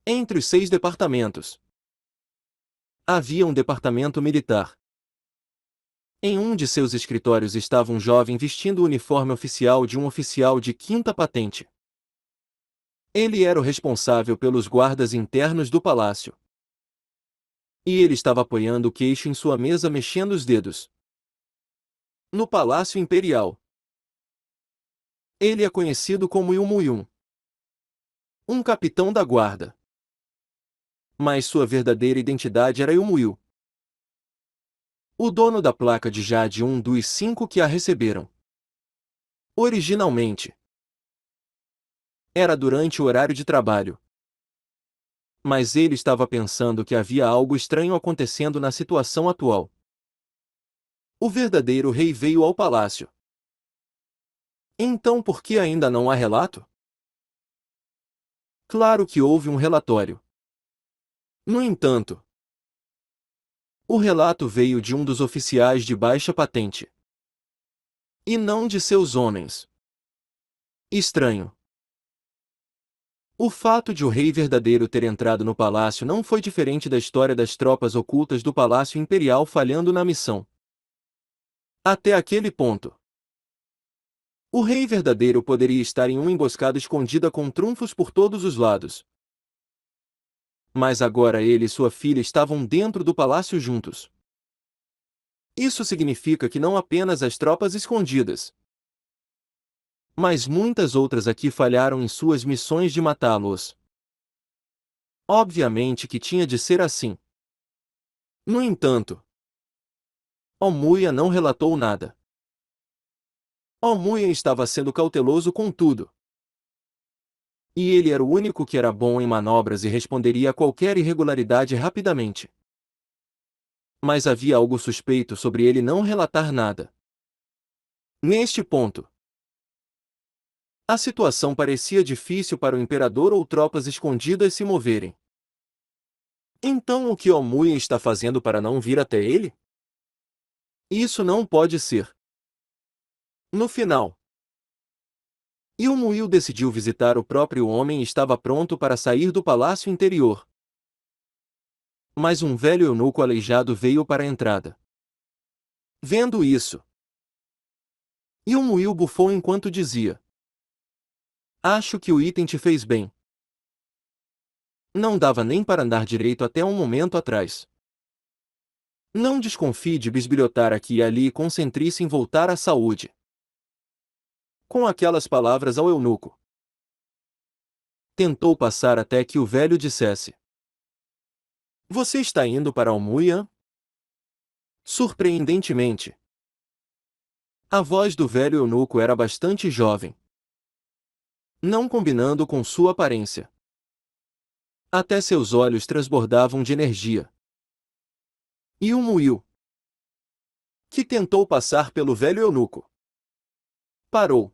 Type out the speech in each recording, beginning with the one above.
Entre os 6 departamentos, havia um departamento militar. Em um de seus escritórios estava um jovem vestindo o uniforme oficial de um oficial de quinta patente. Ele era o responsável pelos guardas internos do palácio. E ele estava apoiando o queixo em sua mesa mexendo os dedos. No Palácio Imperial. Ele é conhecido como Yumuyun, um capitão da guarda. Mas sua verdadeira identidade era Yumuyu, o dono da placa de Jade, um dos 5 que a receberam. Originalmente, era durante o horário de trabalho. Mas ele estava pensando que havia algo estranho acontecendo na situação atual. O verdadeiro rei veio ao palácio. Então por que ainda não há relato? Claro que houve um relatório. No entanto, o relato veio de um dos oficiais de baixa patente. E não de seus homens. Estranho. O fato de o rei verdadeiro ter entrado no palácio não foi diferente da história das tropas ocultas do Palácio Imperial falhando na missão. Até aquele ponto, o rei verdadeiro poderia estar em uma emboscada escondida com trunfos por todos os lados. Mas agora ele e sua filha estavam dentro do palácio juntos. Isso significa que não apenas as tropas escondidas, mas muitas outras aqui falharam em suas missões de matá-los. Obviamente que tinha de ser assim. No entanto, Omuya não relatou nada. Omuya estava sendo cauteloso com tudo. E ele era o único que era bom em manobras e responderia a qualquer irregularidade rapidamente. Mas havia algo suspeito sobre ele não relatar nada. Neste ponto, a situação parecia difícil para o imperador ou tropas escondidas se moverem. Então o que Omuya está fazendo para não vir até ele? Isso não pode ser. No final, Yumuyu decidiu visitar o próprio homem e estava pronto para sair do palácio interior. Mas um velho eunuco aleijado veio para a entrada. Vendo isso, Yumuyu bufou enquanto dizia: "Acho que o item te fez bem." Não dava nem para andar direito até um momento atrás. Não desconfie de bisbilhotar aqui e ali e concentre-se em voltar à saúde. Com aquelas palavras ao eunuco, tentou passar até que o velho dissesse: "Você está indo para Almuia?" Surpreendentemente, a voz do velho eunuco era bastante jovem, não combinando com sua aparência. Até seus olhos transbordavam de energia. E o Muil, que tentou passar pelo velho eunuco, parou.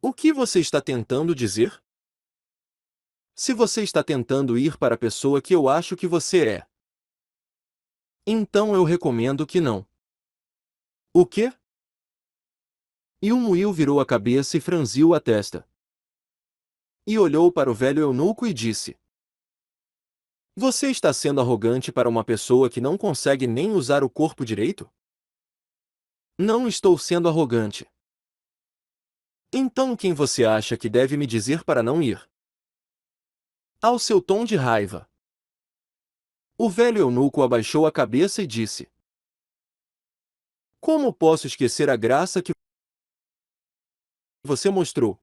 "O que você está tentando dizer? Se você está tentando ir para a pessoa que eu acho que você é, então eu recomendo que não." "O quê?" E o Muil virou a cabeça e franziu a testa. E olhou para o velho eunuco e disse: "Você está sendo arrogante para uma pessoa que não consegue nem usar o corpo direito?" "Não estou sendo arrogante." "Então quem você acha que deve me dizer para não ir?" Ao seu tom de raiva, o velho eunuco abaixou a cabeça e disse: "Como posso esquecer a graça que você mostrou?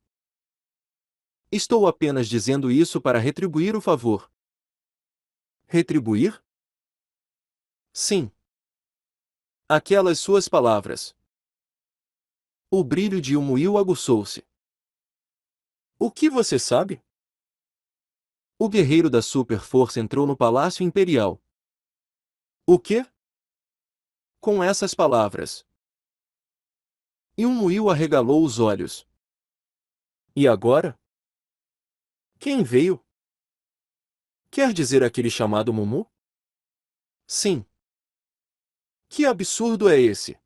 Estou apenas dizendo isso para retribuir o favor." "Retribuir?" "Sim. Aquelas suas palavras." O brilho de Yumuil aguçou-se. "O que você sabe?" O guerreiro da super força entrou no Palácio Imperial. "O quê?" Com essas palavras, Yumuil arregalou os olhos. "E agora? Quem veio? Quer dizer aquele chamado Mumu?" "Sim." "Que absurdo é esse?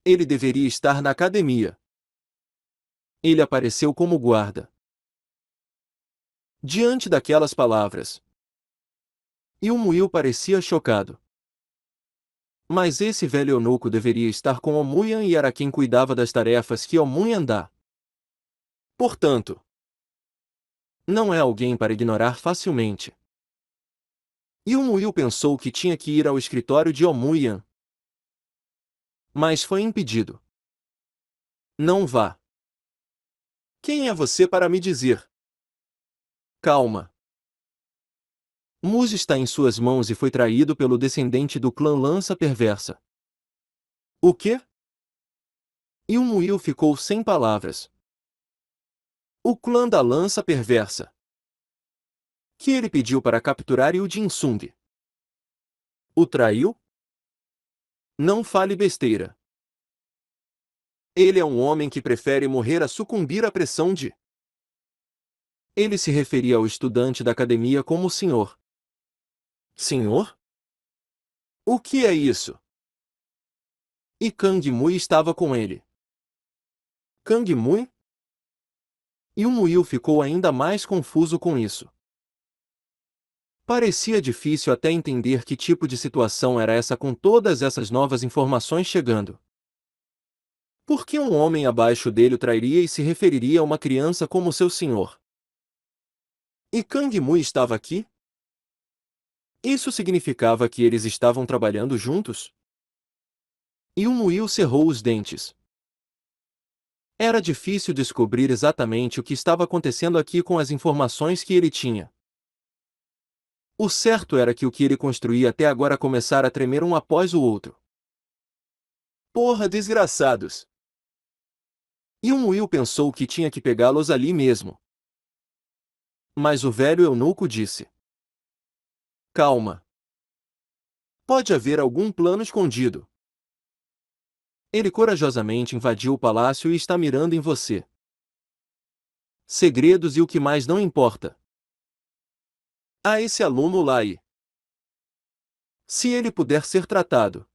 Ele deveria estar na academia." "Ele apareceu como guarda." Diante daquelas palavras, Ilmuil parecia chocado. Mas esse velho eunuco deveria estar com Omuyan e era quem cuidava das tarefas que Omuyan dá. Portanto, não é alguém para ignorar facilmente. Ilmuil pensou que tinha que ir ao escritório de Omuyan, mas foi impedido. Não vá. Quem é você para me dizer? Calma. Muz está em suas mãos e foi traído pelo descendente do clã Lança Perversa. O quê? Ilmuil ficou sem palavras. O clã da Lança Perversa. Que ele pediu para capturar Yu Jinsung. O traiu? Não fale besteira. Ele é um homem que prefere morrer a sucumbir à pressão de... Ele se referia ao estudante da academia como senhor. Senhor? O que é isso? E Kang Mui estava com ele. Kang Mui? Ilmuil ficou ainda mais confuso com isso. Parecia difícil até entender que tipo de situação era essa com todas essas novas informações chegando. Por que um homem abaixo dele o trairia e se referiria a uma criança como seu senhor? E Kang Mui estava aqui? Isso significava que eles estavam trabalhando juntos? Ilmuil cerrou os dentes. Era difícil descobrir exatamente o que estava acontecendo aqui com as informações que ele tinha. O certo era que o que ele construía até agora começara a tremer um após o outro. Porra, desgraçados! Ilmuil pensou que tinha que pegá-los ali mesmo. Mas o velho eunuco disse: Calma. Pode haver algum plano escondido. Ele corajosamente invadiu o palácio e está mirando em você. Segredos e o que mais não importa. A esse aluno Lai. Se ele puder ser tratado,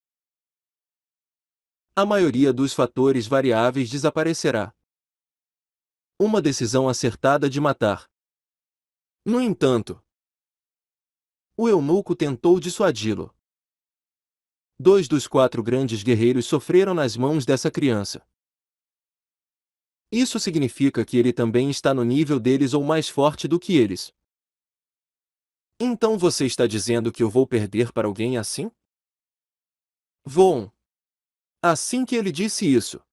a maioria dos fatores variáveis desaparecerá. Uma decisão acertada de matar. No entanto, o eunuco tentou dissuadi-lo. 2 dos 4 grandes guerreiros sofreram nas mãos dessa criança. Isso significa que ele também está no nível deles ou mais forte do que eles. Então você está dizendo que eu vou perder para alguém assim? Vou. Assim que ele disse isso,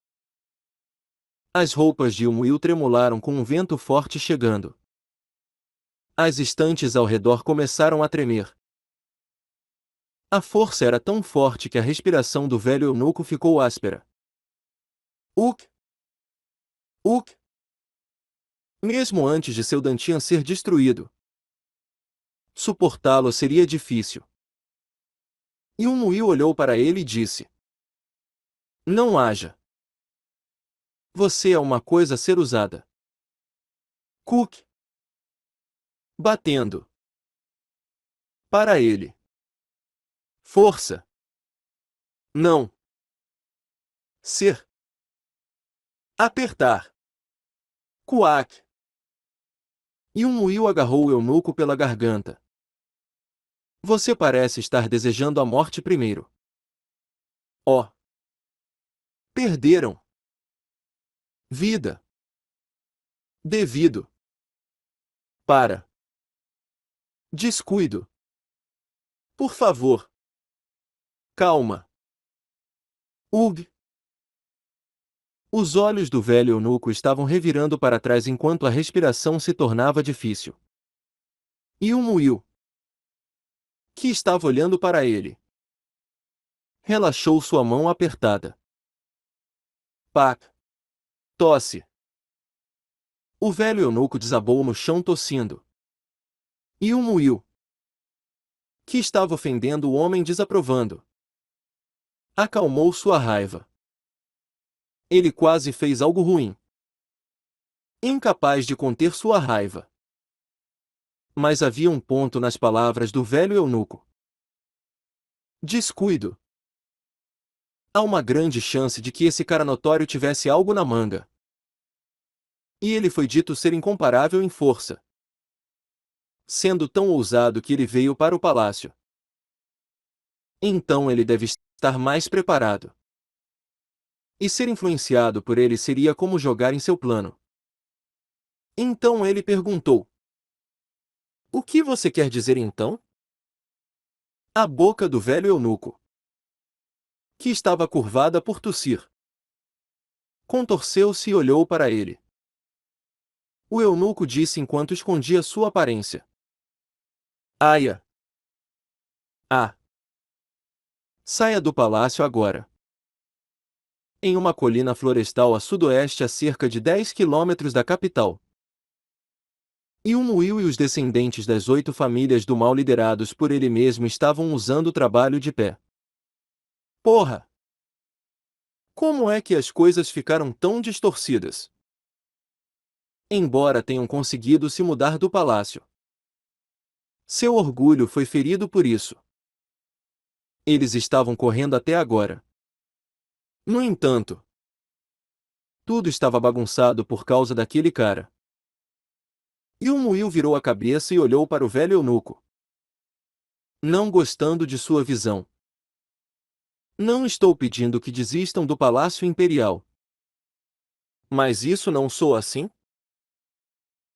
as roupas de Ilmuil tremularam com um vento forte chegando. As estantes ao redor começaram a tremer. A força era tão forte que a respiração do velho eunuco ficou áspera. Uk! Uk! Mesmo antes de seu Dantian ser destruído, suportá-lo seria difícil. Ilmuil olhou para ele e disse: Não haja. Você é uma coisa a ser usada. Cook. Batendo. Para ele. Força. Não. Ser. Apertar. Cuac. Ilmuil agarrou o eunuco pela garganta. Você parece estar desejando a morte primeiro. Oh. Perderam. Vida. Devido. Para. Descuido. Por favor. Calma. Ug. Os olhos do velho eunuco estavam revirando para trás enquanto a respiração se tornava difícil. Ilmuil, que estava olhando para ele, relaxou sua mão apertada. Pac. Tosse. O velho eunuco desabou no chão tossindo. Ilmuil, que estava ofendendo o homem desaprovando, acalmou sua raiva. Ele quase fez algo ruim. Incapaz de conter sua raiva. Mas havia um ponto nas palavras do velho eunuco. Descuido. Há uma grande chance de que esse cara notório tivesse algo na manga. E ele foi dito ser incomparável em força. sendo tão ousado que ele veio para o palácio. Então ele deve estar mais preparado. E ser influenciado por ele seria como jogar em seu plano. Então ele perguntou: O que você quer dizer então? A boca do velho eunuco, que estava curvada por tossir, contorceu-se e olhou para ele. O eunuco disse enquanto escondia sua aparência: Aia! Ah! Saia do palácio agora. Em uma colina florestal a sudoeste a cerca de 10 quilômetros da capital. E Umuil e os descendentes das 8 famílias do mal liderados por ele mesmo estavam usando o trabalho de pé. Porra! Como é que as coisas ficaram tão distorcidas? Embora tenham conseguido se mudar do palácio, seu orgulho foi ferido por isso. Eles estavam correndo até agora. No entanto, tudo estava bagunçado por causa daquele cara. E Umuil virou a cabeça e olhou para o velho eunuco, não gostando de sua visão. Não estou pedindo que desistam do Palácio Imperial. Mas isso não soa assim?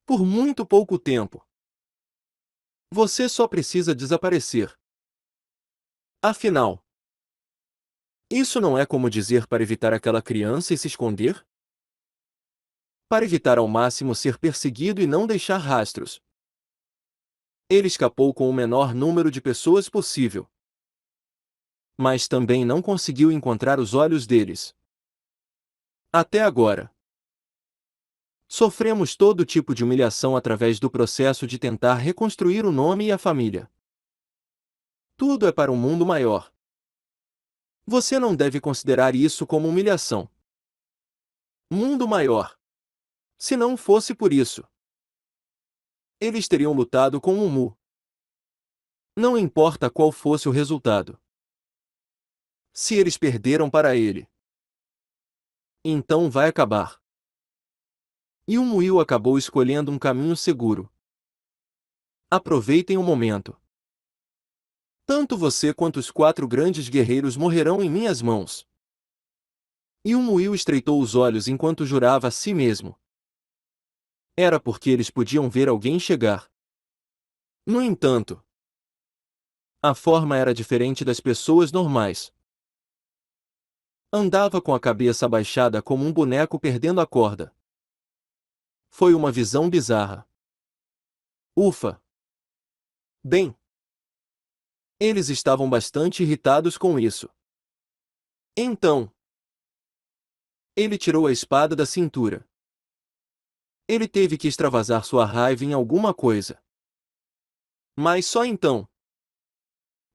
Por muito pouco tempo. Você só precisa desaparecer. Afinal, isso não é como dizer para evitar aquela criança e se esconder? Para evitar ao máximo ser perseguido e não deixar rastros. Ele escapou com o menor número de pessoas possível. Mas também não conseguiu encontrar os olhos deles. Até agora. Sofremos todo tipo de humilhação através do processo de tentar reconstruir o nome e a família. Tudo é para um mundo maior. Você não deve considerar isso como humilhação. Mundo maior. Se não fosse por isso, eles teriam lutado com o Mu. Não importa qual fosse o resultado. Se eles perderam para ele, então vai acabar. E o Muil acabou escolhendo um caminho seguro. Aproveitem o momento. Tanto você quanto os 4 grandes guerreiros morrerão em minhas mãos. E o Muil estreitou os olhos enquanto jurava a si mesmo. Era porque eles podiam ver alguém chegar. No entanto, a forma era diferente das pessoas normais. Andava com a cabeça abaixada como um boneco perdendo a corda. Foi uma visão bizarra. Ufa! Bem, eles estavam bastante irritados com isso. Então, ele tirou a espada da cintura. Ele teve que extravasar sua raiva em alguma coisa. Mas só então.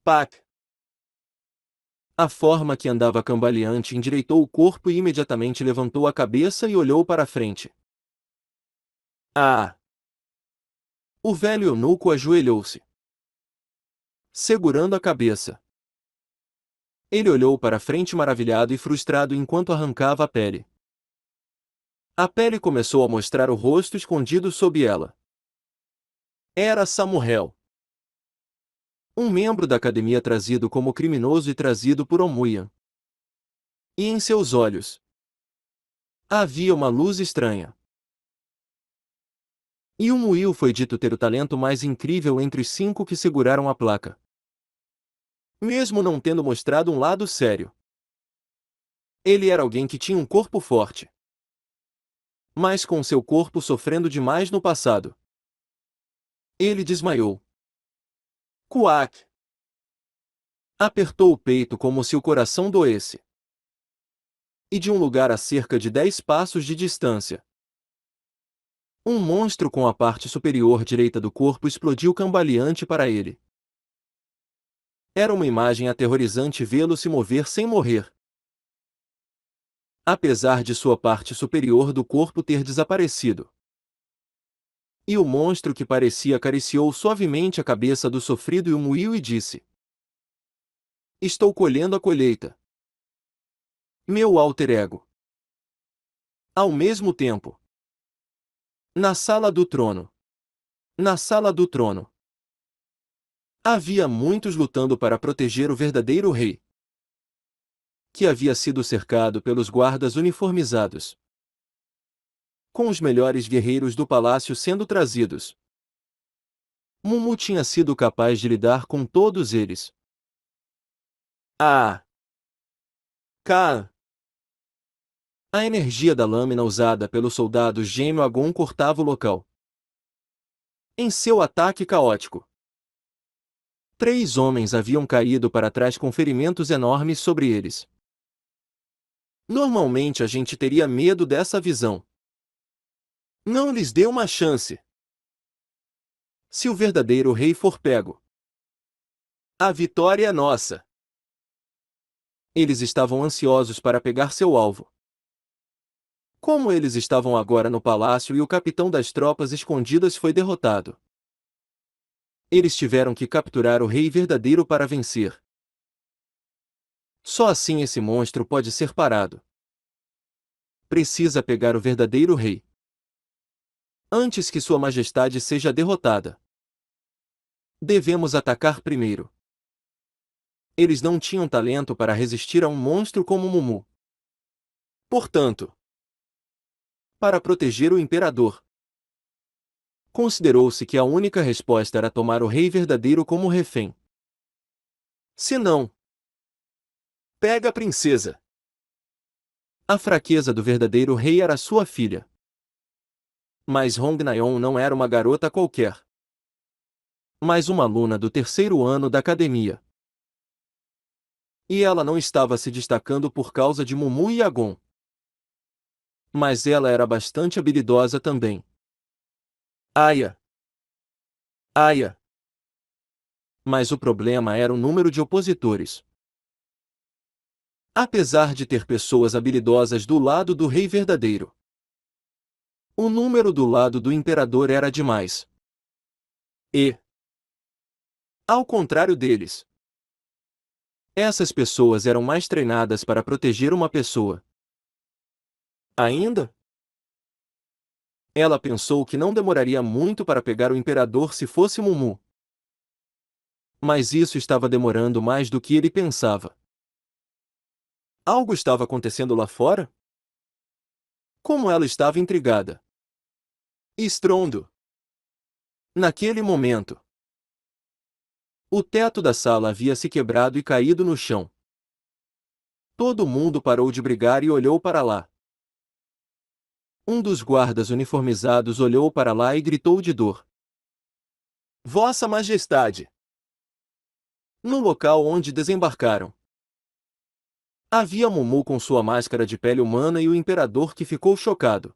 Pac! A forma que andava cambaleante endireitou o corpo e imediatamente levantou a cabeça e olhou para a frente. Ah! O velho eunuco ajoelhou-se, segurando a cabeça. Ele olhou para a frente maravilhado e frustrado enquanto arrancava a pele. A pele começou a mostrar o rosto escondido sob ela. Era Samuel, um membro da academia trazido como criminoso e trazido por Omuyan. E em seus olhos havia uma luz estranha. E o Muil foi dito ter o talento mais incrível entre os 5 que seguraram a placa. Mesmo não tendo mostrado um lado sério. Ele era alguém que tinha um corpo forte. Mas com seu corpo sofrendo demais no passado, ele desmaiou. Quack! Apertou o peito como se o coração doesse. E de um lugar a cerca de 10 passos de distância, um monstro com a parte superior direita do corpo explodiu cambaleante para ele. Era uma imagem aterrorizante vê-lo se mover sem morrer. Apesar de sua parte superior do corpo ter desaparecido. E o monstro que parecia acariciou suavemente a cabeça do sofrido Yumuil e disse: Estou colhendo a colheita. Meu alter ego. Ao mesmo tempo, na sala do trono, Na sala do trono, havia muitos lutando para proteger o verdadeiro rei, que havia sido cercado pelos guardas uniformizados, com os melhores guerreiros do palácio sendo trazidos. Mumu tinha sido capaz de lidar com todos eles. Ah! Kaan! A energia da lâmina usada pelo soldado gêmeo Agon cortava o local. Em seu ataque caótico, 3 homens haviam caído para trás com ferimentos enormes sobre eles. Normalmente a gente teria medo dessa visão. Não lhes dê uma chance. Se o verdadeiro rei for pego, a vitória é nossa. Eles estavam ansiosos para pegar seu alvo. Como eles estavam agora no palácio e o capitão das tropas escondidas foi derrotado, eles tiveram que capturar o rei verdadeiro para vencer. Só assim esse monstro pode ser parado. Precisa pegar o verdadeiro rei antes que Sua Majestade seja derrotada. Devemos atacar primeiro. Eles não tinham talento para resistir a um monstro como Mumu. Portanto, para proteger o imperador, considerou-se que a única resposta era tomar o rei verdadeiro como refém. Se não, pega a princesa. A fraqueza do verdadeiro rei era sua filha. Mas Hong Naeon não era uma garota qualquer, mas uma aluna do 3º ano da academia. E ela não estava se destacando por causa de Mumu e Agon. Mas ela era bastante habilidosa também. Aya! Aya! Mas o problema era o número de opositores. Apesar de ter pessoas habilidosas do lado do rei verdadeiro, o número do lado do imperador era demais. E, ao contrário deles, essas pessoas eram mais treinadas para proteger uma pessoa. Ainda, ela pensou que não demoraria muito para pegar o imperador se fosse Mumu. Mas isso estava demorando mais do que ele pensava. Algo estava acontecendo lá fora? Como ela estava intrigada. Estrondo. Naquele momento, o teto da sala havia se quebrado e caído no chão. Todo mundo parou de brigar e olhou para lá. Um dos guardas uniformizados olhou para lá e gritou de dor. Vossa Majestade! No local onde desembarcaram, havia Mumu com sua máscara de pele humana e o imperador que ficou chocado,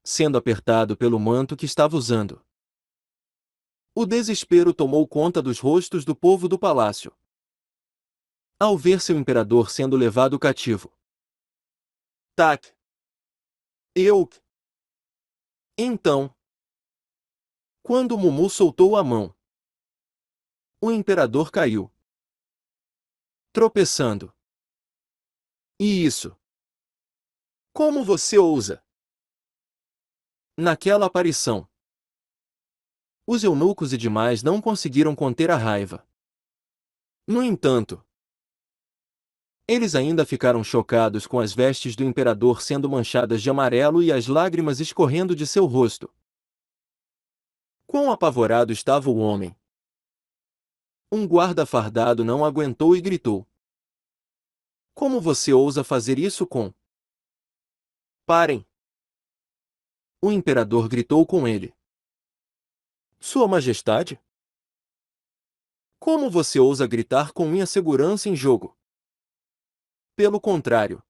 sendo apertado pelo manto que estava usando. O desespero tomou conta dos rostos do povo do palácio ao ver seu imperador sendo levado cativo. Tak! Eu! Então, quando Mumu soltou a mão, o imperador caiu, tropeçando. E isso? Como você ousa? Naquela aparição, os eunucos e demais não conseguiram conter a raiva. No entanto, eles ainda ficaram chocados com as vestes do imperador sendo manchadas de amarelo e as lágrimas escorrendo de seu rosto. Quão apavorado estava o homem! Um guarda fardado não aguentou e gritou. Como você ousa fazer isso com? Parem! O imperador gritou com ele. Sua Majestade? Como você ousa gritar com minha segurança em jogo? Pelo contrário,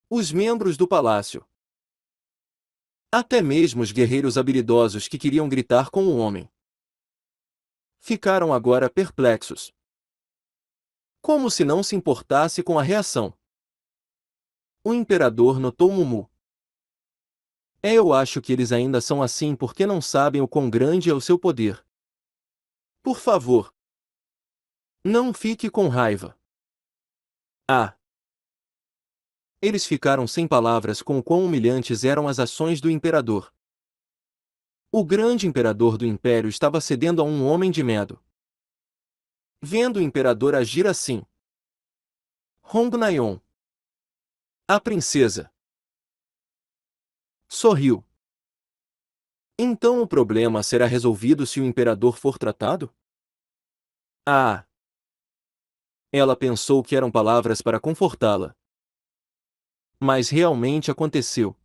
os membros do palácio, até mesmo os guerreiros habilidosos que queriam gritar com o homem, ficaram agora perplexos. Como se não se importasse com a reação. O imperador notou Mumu. Eu acho que eles ainda são assim porque não sabem o quão grande é o seu poder. Por favor, não fique com raiva. Ah! Eles ficaram sem palavras com o quão humilhantes eram as ações do imperador. O grande imperador do império estava cedendo a um homem de medo. Vendo o imperador agir assim, Hong Naeon, a princesa, sorriu. Então o problema será resolvido se o imperador for tratado? Ah! Ela pensou que eram palavras para confortá-la. Mas realmente aconteceu.